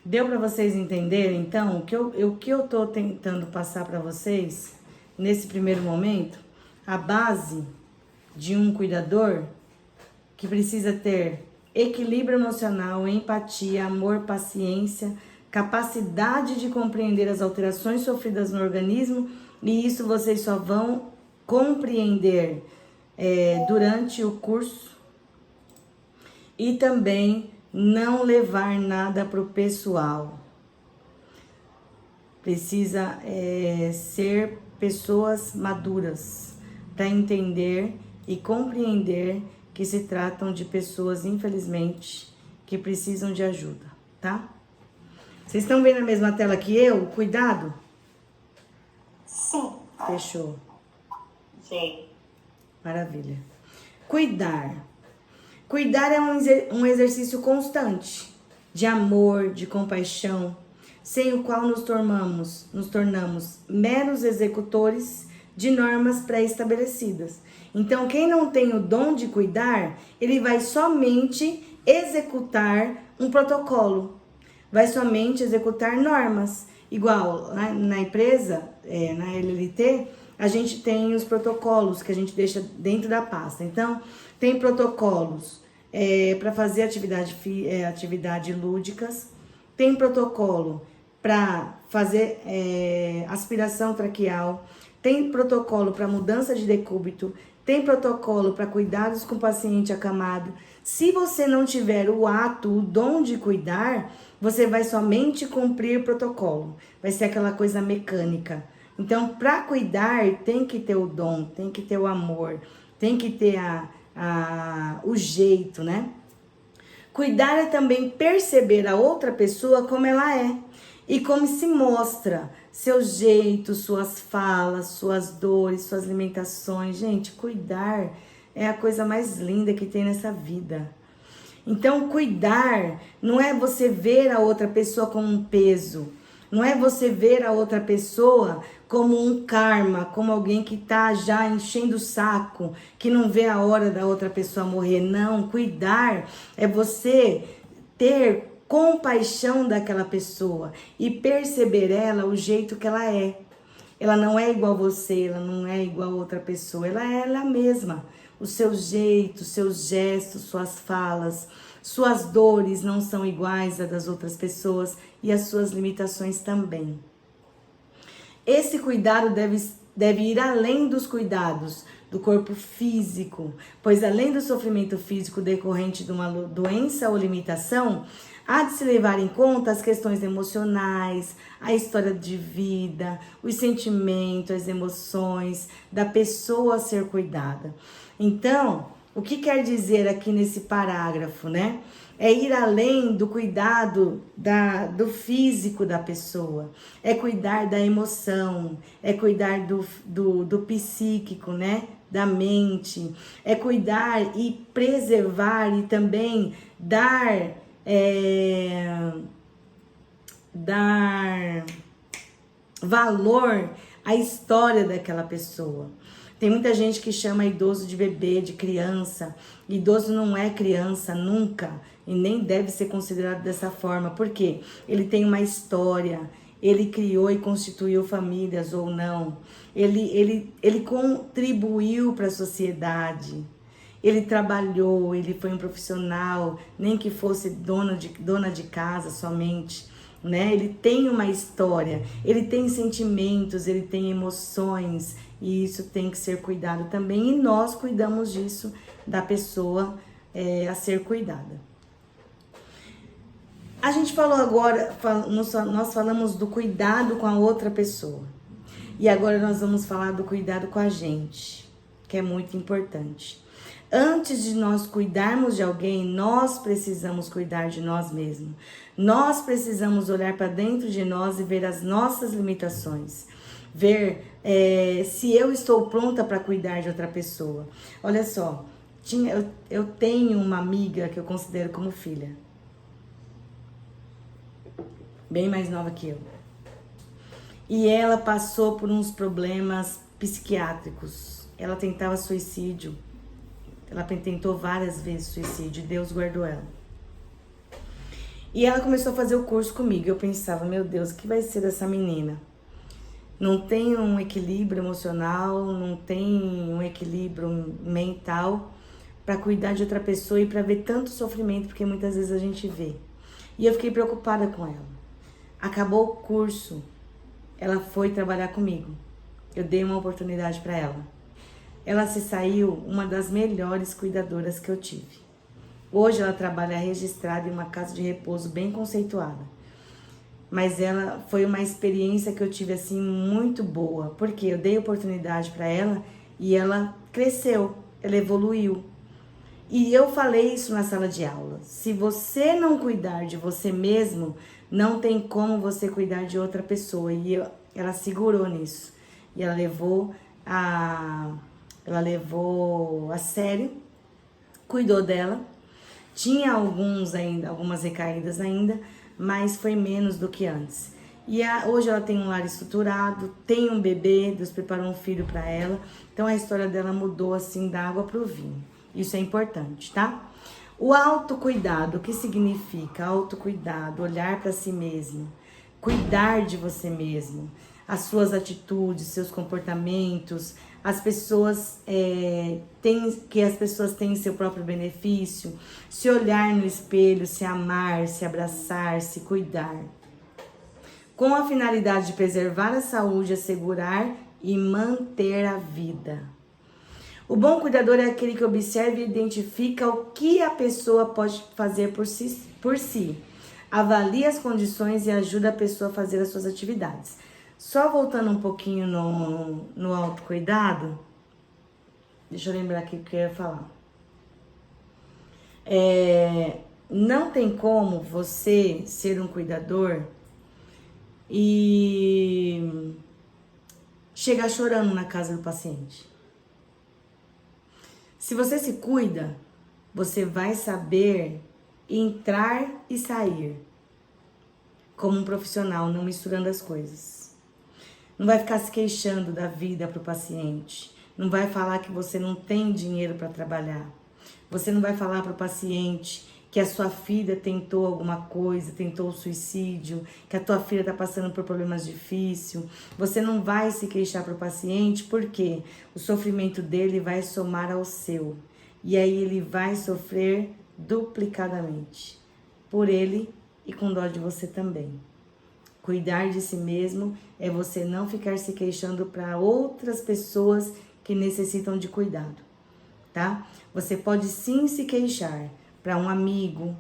Deu para vocês entenderem, então, o que eu tô tentando passar para vocês nesse primeiro momento? A base de um cuidador que precisa ter equilíbrio emocional, empatia, amor, paciência, capacidade de compreender as alterações sofridas no organismo, e isso vocês só vão compreender durante o curso, e também não levar nada para o pessoal. Precisa ser pessoas maduras para entender e compreender que se tratam de pessoas, infelizmente, que precisam de ajuda, tá? Vocês estão vendo a mesma tela que eu? Cuidado? Sim. Fechou. Sim. Maravilha. Cuidar. Cuidar é um exercício constante de amor, de compaixão, sem o qual nos tornamos meros executores de normas pré-estabelecidas. Então, quem não tem o dom de cuidar, ele vai somente executar um protocolo, vai somente executar normas. Igual na empresa, na LLT, a gente tem os protocolos que a gente deixa dentro da pasta. Então, tem protocolos para fazer atividade lúdicas, tem protocolo para fazer aspiração traqueal, tem protocolo para mudança de decúbito, tem protocolo para cuidados com o paciente acamado. Se você não tiver o ato, o dom de cuidar, você vai somente cumprir protocolo. Vai ser aquela coisa mecânica. Então, para cuidar, tem que ter o dom, tem que ter o amor, tem que ter o jeito, né? Cuidar é também perceber a outra pessoa como ela é e como se mostra, seu jeito, suas falas, suas dores, suas limitações. Gente, cuidar é a coisa mais linda que tem nessa vida. Então, cuidar não é você ver a outra pessoa como um peso, não é você ver a outra pessoa como um karma, como alguém que tá já enchendo o saco, que não vê a hora da outra pessoa morrer. Não, cuidar é você ter compaixão daquela pessoa e perceber ela o jeito que ela é. Ela não é igual a você, ela não é igual a outra pessoa, ela é ela mesma. O seu jeito, seus gestos, suas falas, suas dores não são iguais às das outras pessoas e as suas limitações também. Esse cuidado deve ir além dos cuidados do corpo físico, pois além do sofrimento físico decorrente de uma doença ou limitação, há de se levar em conta as questões emocionais, a história de vida, os sentimentos, as emoções da pessoa a ser cuidada. Então, o que quer dizer aqui nesse parágrafo, né? É ir além do cuidado do físico da pessoa, é cuidar da emoção, é cuidar do psíquico, né? Da mente, é cuidar e preservar e também dar valor à história daquela pessoa. Tem muita gente que chama idoso de bebê, de criança. Idoso não é criança nunca e nem deve ser considerado dessa forma, porque ele tem uma história, ele criou e constituiu famílias ou não, ele contribuiu para a sociedade. Ele trabalhou, ele foi um profissional, nem que fosse dona de casa somente, né? Ele tem uma história, ele tem sentimentos, ele tem emoções, e isso tem que ser cuidado também. E nós cuidamos disso, da pessoa a ser cuidada. A gente falou agora, nós falamos do cuidado com a outra pessoa. E agora nós vamos falar do cuidado com a gente, que é muito importante. Antes de nós cuidarmos de alguém, nós precisamos cuidar de nós mesmos. Nós precisamos olhar para dentro de nós e ver as nossas limitações. Ver se eu estou pronta para cuidar de outra pessoa. Olha só, eu tenho uma amiga que eu considero como filha. Bem mais nova que eu. E ela passou por uns problemas psiquiátricos. Ela tentava suicídio. Ela tentou várias vezes suicídio, Deus guardou ela. E ela começou a fazer o curso comigo. Eu pensava, meu Deus, o que vai ser dessa menina? Não tem um equilíbrio emocional, não tem um equilíbrio mental para cuidar de outra pessoa e para ver tanto sofrimento, porque muitas vezes a gente vê. E eu fiquei preocupada com ela. Acabou o curso, ela foi trabalhar comigo. Eu dei uma oportunidade para ela. Ela se saiu uma das melhores cuidadoras que eu tive. Hoje ela trabalha registrada em uma casa de repouso bem conceituada. Mas ela foi uma experiência que eu tive assim muito boa, porque eu dei oportunidade para ela e ela cresceu, ela evoluiu. E eu falei isso na sala de aula. Se você não cuidar de você mesmo, não tem como você cuidar de outra pessoa. E ela segurou nisso. E ela levou a sério, cuidou dela. Tinha algumas recaídas ainda, mas foi menos do que antes. E hoje ela tem um lar estruturado, tem um bebê, Deus preparou um filho para ela. Então a história dela mudou assim da água pro vinho. Isso é importante, tá? O autocuidado, o que significa? Autocuidado, olhar para si mesmo, cuidar de você mesmo, as suas atitudes, seus comportamentos. As pessoas as pessoas têm seu próprio benefício, se olhar no espelho, se amar, se abraçar, se cuidar. Com a finalidade de preservar a saúde, assegurar e manter a vida. O bom cuidador é aquele que observa e identifica o que a pessoa pode fazer por si. Avalia as condições e ajuda a pessoa a fazer as suas atividades. Só voltando um pouquinho no autocuidado, deixa eu lembrar aqui o que eu ia falar. Não tem como você ser um cuidador e chegar chorando na casa do paciente. Se você se cuida, você vai saber entrar e sair como um profissional, não misturando as coisas. Não vai ficar se queixando da vida para o paciente. Não vai falar que você não tem dinheiro para trabalhar. Você não vai falar para o paciente que a sua filha tentou alguma coisa, tentou o suicídio, que a tua filha está passando por problemas difíceis. Você não vai se queixar para o paciente porque o sofrimento dele vai somar ao seu. E aí ele vai sofrer duplicadamente. Por ele e com dó de você também. Cuidar de si mesmo é você não ficar se queixando para outras pessoas que necessitam de cuidado, tá? Você pode sim se queixar para um amigo,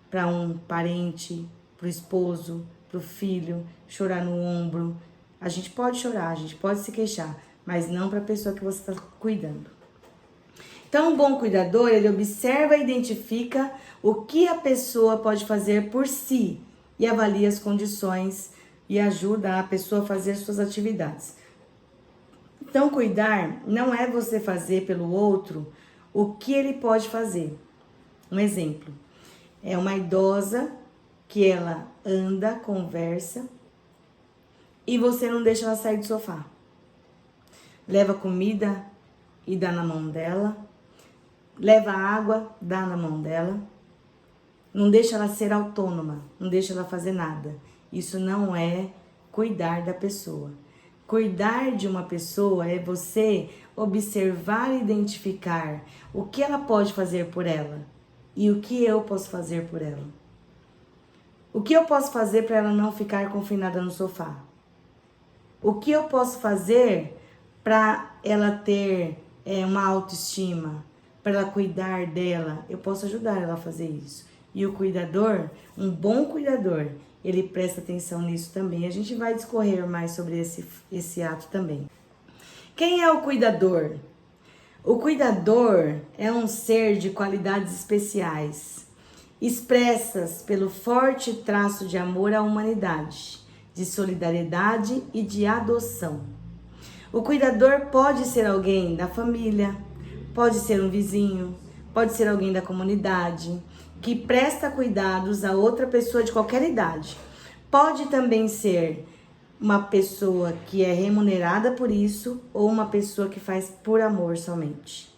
para um parente, para o esposo, para o filho, chorar no ombro. A gente pode chorar, a gente pode se queixar, mas não para a pessoa que você está cuidando. Então, um bom cuidador, ele observa e identifica o que a pessoa pode fazer por si e avalia as condições e ajuda a pessoa a fazer suas atividades. Então, cuidar não é você fazer pelo outro o que ele pode fazer. Um exemplo, é uma idosa que ela anda, conversa e você não deixa ela sair do sofá. Leva comida e dá na mão dela, leva água, dá na mão dela, não deixa ela ser autônoma, não deixa ela fazer nada. Isso não é cuidar da pessoa. Cuidar de uma pessoa é você observar e identificar o que ela pode fazer por ela e o que eu posso fazer por ela. O que eu posso fazer para ela não ficar confinada no sofá? O que eu posso fazer para ela ter uma autoestima, para ela cuidar dela? Eu posso ajudar ela a fazer isso. E o cuidador, um bom cuidador, ele presta atenção nisso também. A gente vai discorrer mais sobre esse ato também. Quem é o cuidador? O cuidador é um ser de qualidades especiais, expressas pelo forte traço de amor à humanidade, de solidariedade e de adoção. O cuidador pode ser alguém da família, pode ser um vizinho, pode ser alguém da comunidade, que presta cuidados a outra pessoa de qualquer idade. Pode também ser uma pessoa que é remunerada por isso ou uma pessoa que faz por amor somente.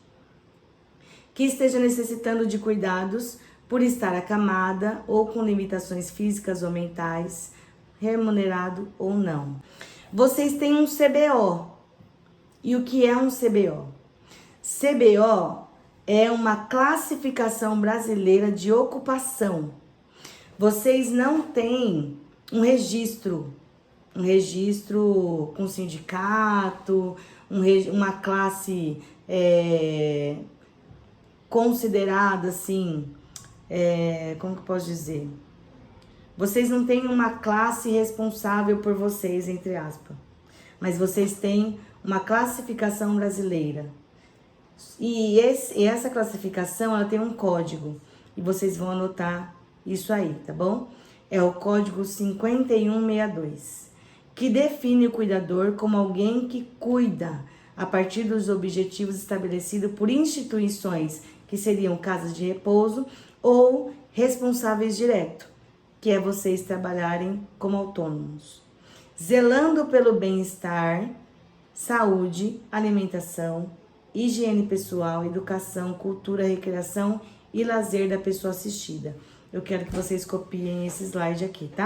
Que esteja necessitando de cuidados por estar acamada ou com limitações físicas ou mentais, remunerado ou não. Vocês têm um CBO. E o que é um CBO? CBO é uma classificação brasileira de ocupação. Vocês não têm um registro com sindicato, uma classe considerada assim, como que eu posso dizer? Vocês não têm uma classe responsável por vocês, entre aspas, mas vocês têm uma classificação brasileira. E essa classificação, ela tem um código, e vocês vão anotar isso aí, tá bom? É o código 5162, que define o cuidador como alguém que cuida a partir dos objetivos estabelecidos por instituições que seriam casas de repouso ou responsáveis diretos, que é vocês trabalharem como autônomos, zelando pelo bem-estar, saúde, alimentação, higiene pessoal, educação, cultura, recreação e lazer da pessoa assistida. Eu quero que vocês copiem esse slide aqui, tá?